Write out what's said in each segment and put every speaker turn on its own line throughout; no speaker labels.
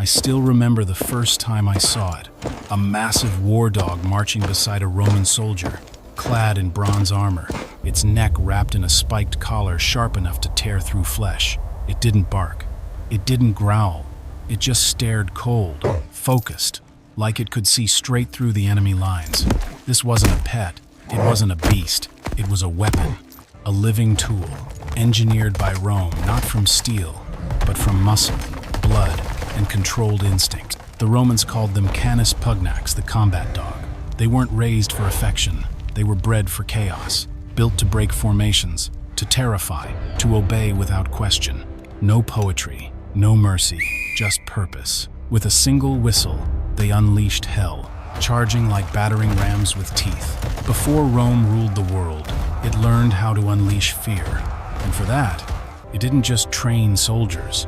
I still remember the first time I saw it. A massive war dog marching beside a Roman soldier, clad in bronze armor, its neck wrapped in a spiked collar sharp enough to tear through flesh. It didn't bark. It didn't growl. It just stared cold, focused, like it could see straight through the enemy lines. This wasn't a pet. It wasn't a beast. It was a weapon, a living tool, engineered by Rome, not from steel, but from muscle, blood, and controlled instinct. The Romans called them canis pugnax, the combat dog. They weren't raised for affection. They were bred for chaos, built to break formations, to terrify, to obey without question. No poetry, no mercy, just purpose. With a single whistle, they unleashed hell, charging like battering rams with teeth. Before Rome ruled the world, it learned how to unleash fear. And for that, it didn't just train soldiers.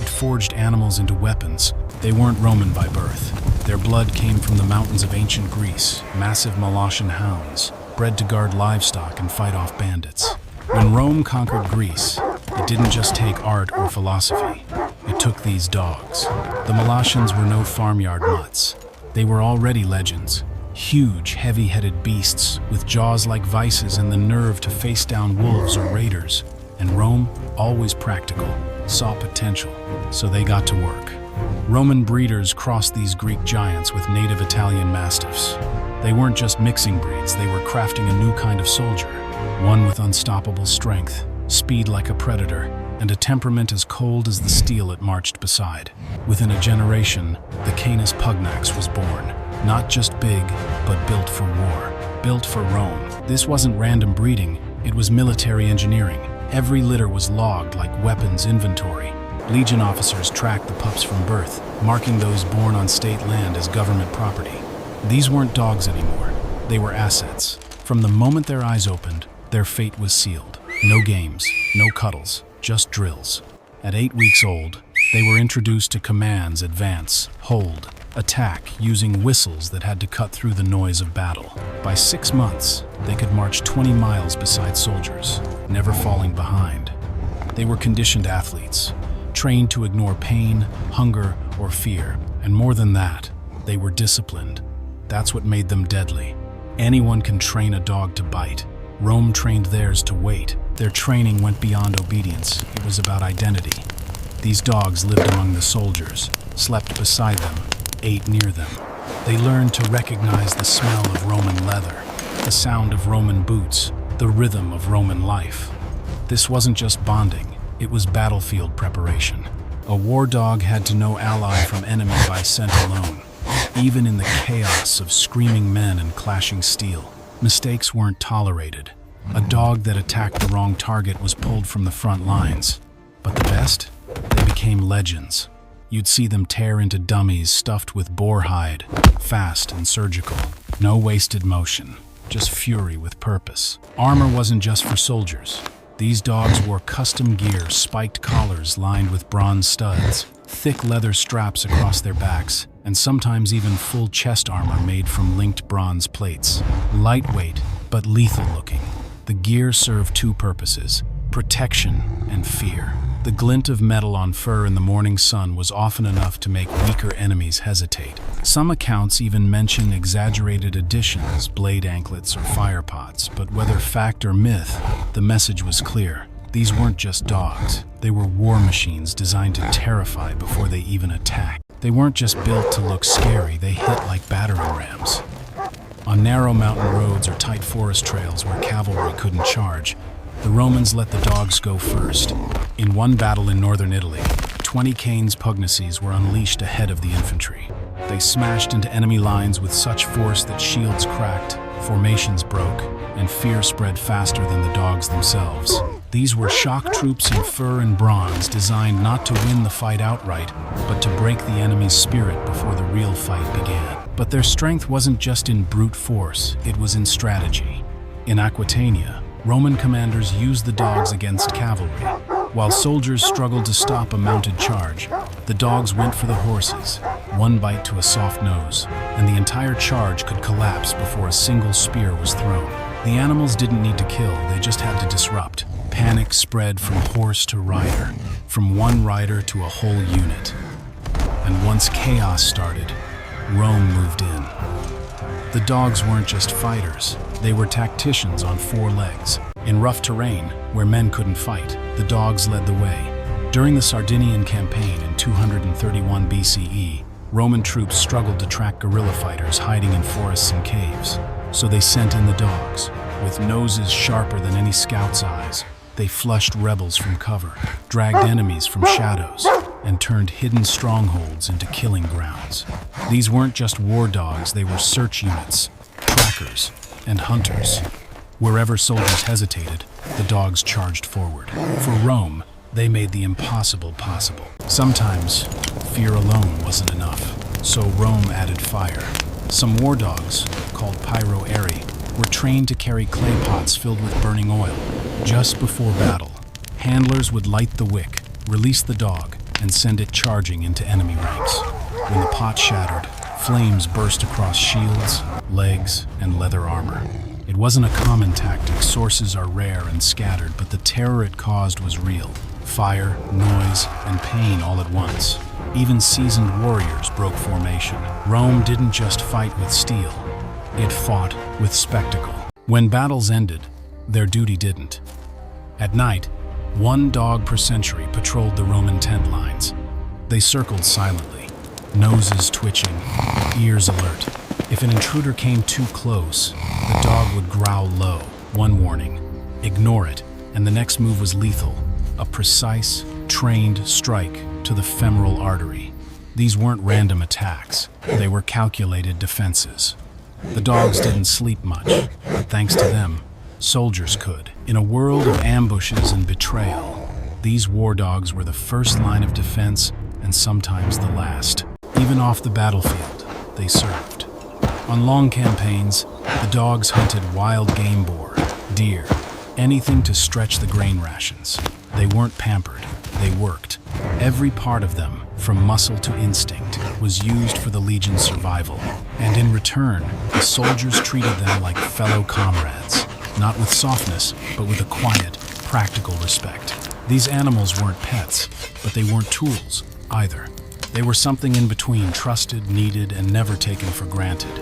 It forged animals into weapons. They weren't Roman by birth. Their blood came from the mountains of ancient Greece, massive Molossan hounds, bred to guard livestock and fight off bandits. When Rome conquered Greece, it didn't just take art or philosophy. It took these dogs. The Molossians were no farmyard mutts. They were already legends. Huge, heavy-headed beasts with jaws like vices and the nerve to face down wolves or raiders. And Rome, always practical, saw potential, so they got to work. Roman breeders crossed these Greek giants with native Italian mastiffs. They weren't just mixing breeds, they were crafting a new kind of soldier, one with unstoppable strength, speed like a predator, and a temperament as cold as the steel it marched beside. Within a generation, the Canis pugnax was born, not just big, but built for war, built for Rome. This wasn't random breeding, it was military engineering. Every litter was logged like weapons inventory. Legion officers tracked the pups from birth, marking those born on state land as government property. These weren't dogs anymore. They were assets. From the moment their eyes opened, their fate was sealed. No games, no cuddles, just drills. At 8 weeks old, they were introduced to commands: advance, hold, attack, using whistles that had to cut through the noise of battle. By 6 months, they could march 20 miles beside soldiers, never falling behind. They were conditioned athletes, trained to ignore pain, hunger, or fear. And more than that, they were disciplined. That's what made them deadly. Anyone can train a dog to bite. Rome trained theirs to wait. Their training went beyond obedience. It was about identity. These dogs lived among the soldiers, slept beside them, ate near them. They learned to recognize the smell of Roman leather, the sound of Roman boots, the rhythm of Roman life. This wasn't just bonding, it was battlefield preparation. A war dog had to know ally from enemy by scent alone, even in the chaos of screaming men and clashing steel. Mistakes weren't tolerated. A dog that attacked the wrong target was pulled from the front lines. But the best? They became legends. You'd see them tear into dummies stuffed with boar hide, fast and surgical. No wasted motion, just fury with purpose. Armor wasn't just for soldiers. These dogs wore custom gear, spiked collars lined with bronze studs, thick leather straps across their backs, and sometimes even full chest armor made from linked bronze plates. Lightweight, but lethal looking. The gear served two purposes: protection and fear. The glint of metal on fur in the morning sun was often enough to make weaker enemies hesitate. Some accounts even mention exaggerated additions, blade anklets or fire pots, but whether fact or myth, the message was clear. These weren't just dogs. They were war machines designed to terrify before they even attacked. They weren't just built to look scary, they hit like battering rams. On narrow mountain roads or tight forest trails where cavalry couldn't charge, the Romans let the dogs go first. In one battle in northern Italy, 20 Canis pugnaces were unleashed ahead of the infantry. They smashed into enemy lines with such force that shields cracked, formations broke, and fear spread faster than the dogs themselves. These were shock troops in fur and bronze, designed not to win the fight outright, but to break the enemy's spirit before the real fight began. But their strength wasn't just in brute force, it was in strategy. In Aquitania, Roman commanders used the dogs against cavalry. While soldiers struggled to stop a mounted charge, the dogs went for the horses, one bite to a soft nose, and the entire charge could collapse before a single spear was thrown. The animals didn't need to kill, they just had to disrupt. Panic spread from horse to rider, from one rider to a whole unit. And once chaos started, Rome moved in. The dogs weren't just fighters, they were tacticians on four legs. In rough terrain, where men couldn't fight, the dogs led the way. During the Sardinian campaign in 231 BCE, Roman troops struggled to track guerrilla fighters hiding in forests and caves. So they sent in the dogs. With noses sharper than any scout's eyes, they flushed rebels from cover, dragged enemies from shadows, and turned hidden strongholds into killing grounds. These weren't just war dogs, they were search units, trackers, and hunters. Wherever soldiers hesitated, the dogs charged forward. For Rome, they made the impossible possible. Sometimes, fear alone wasn't enough, so Rome added fire. Some war dogs, called pyroeri, were trained to carry clay pots filled with burning oil. Just before battle, handlers would light the wick, release the dog, and send it charging into enemy ranks. When the pot shattered, flames burst across shields, legs, and leather armor. It wasn't a common tactic, sources are rare and scattered, but the terror it caused was real. Fire, noise, and pain all at once. Even seasoned warriors broke formation. Rome didn't just fight with steel, it fought with spectacle. When battles ended, their duty didn't. At night, one dog per century patrolled the Roman tent lines. They circled silently, noses twitching, ears alert. If an intruder came too close, the dog would growl low. One warning, ignore it, and the next move was lethal. A precise, trained strike to the femoral artery. These weren't random attacks, they were calculated defenses. The dogs didn't sleep much, but thanks to them, soldiers could. In a world of ambushes and betrayal, these war dogs were the first line of defense and sometimes the last. Even off the battlefield, they served. On long campaigns, the dogs hunted wild game boar, deer, anything to stretch the grain rations. They weren't pampered, they worked. Every part of them, from muscle to instinct, was used for the legion's survival. And in return, the soldiers treated them like fellow comrades, not with softness, but with a quiet, practical respect. These animals weren't pets, but they weren't tools either. They were something in between, trusted, needed, and never taken for granted.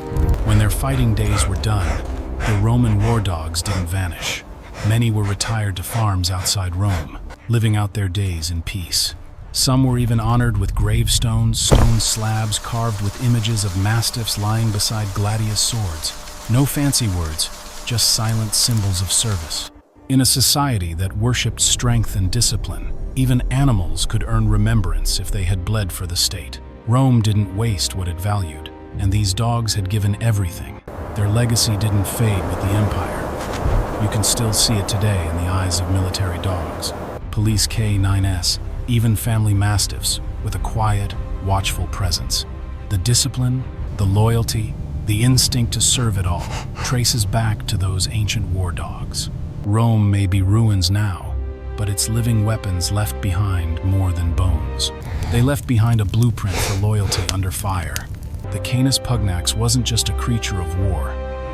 When their fighting days were done, the Roman war dogs didn't vanish. Many were retired to farms outside Rome, living out their days in peace. Some were even honored with gravestones, stone slabs carved with images of mastiffs lying beside gladius swords. No fancy words, just silent symbols of service. In a society that worshipped strength and discipline, even animals could earn remembrance if they had bled for the state. Rome didn't waste what it valued, and these dogs had given everything. Their legacy didn't fade with the empire. You can still see it today in the eyes of military dogs, police canines, even family mastiffs, with a quiet, watchful presence. The discipline, the loyalty, the instinct to serve it all traces back to those ancient war dogs. Rome may be ruins now, but its living weapons left behind more than bones. They left behind a blueprint for loyalty under fire. The Canis pugnax wasn't just a creature of war.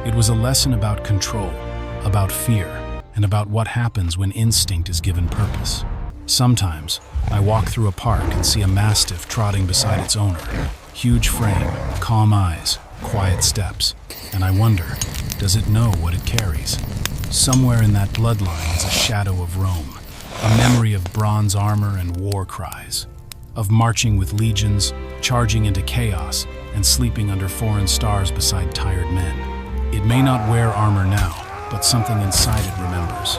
It was a lesson about control, about fear, and about what happens when instinct is given purpose. Sometimes, I walk through a park and see a mastiff trotting beside its owner. Huge frame, calm eyes, quiet steps. And I wonder, does it know what it carries? Somewhere in that bloodline is a shadow of Rome, a memory of bronze armor and war cries, of marching with legions, charging into chaos, and sleeping under foreign stars beside tired men. It may not wear armor now, but something inside it remembers.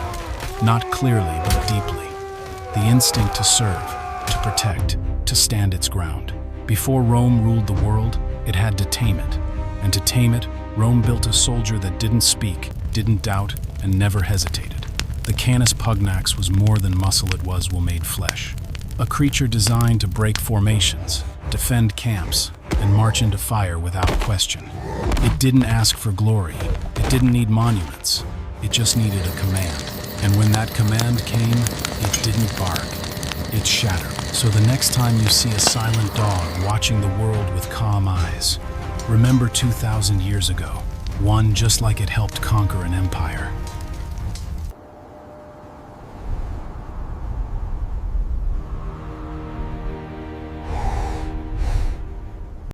Not clearly, but deeply. The instinct to serve, to protect, to stand its ground. Before Rome ruled the world, it had to tame it. And to tame it, Rome built a soldier that didn't speak, didn't doubt, and never hesitated. The Canis pugnax was more than muscle, it was well-made flesh. A creature designed to break formations, defend camps, and march into fire without question. It didn't ask for glory, it didn't need monuments, it just needed a command. And when that command came, it didn't bark, it shattered. So the next time you see a silent dog watching the world with calm eyes, remember 2,000 years ago, one just like it helped conquer an empire.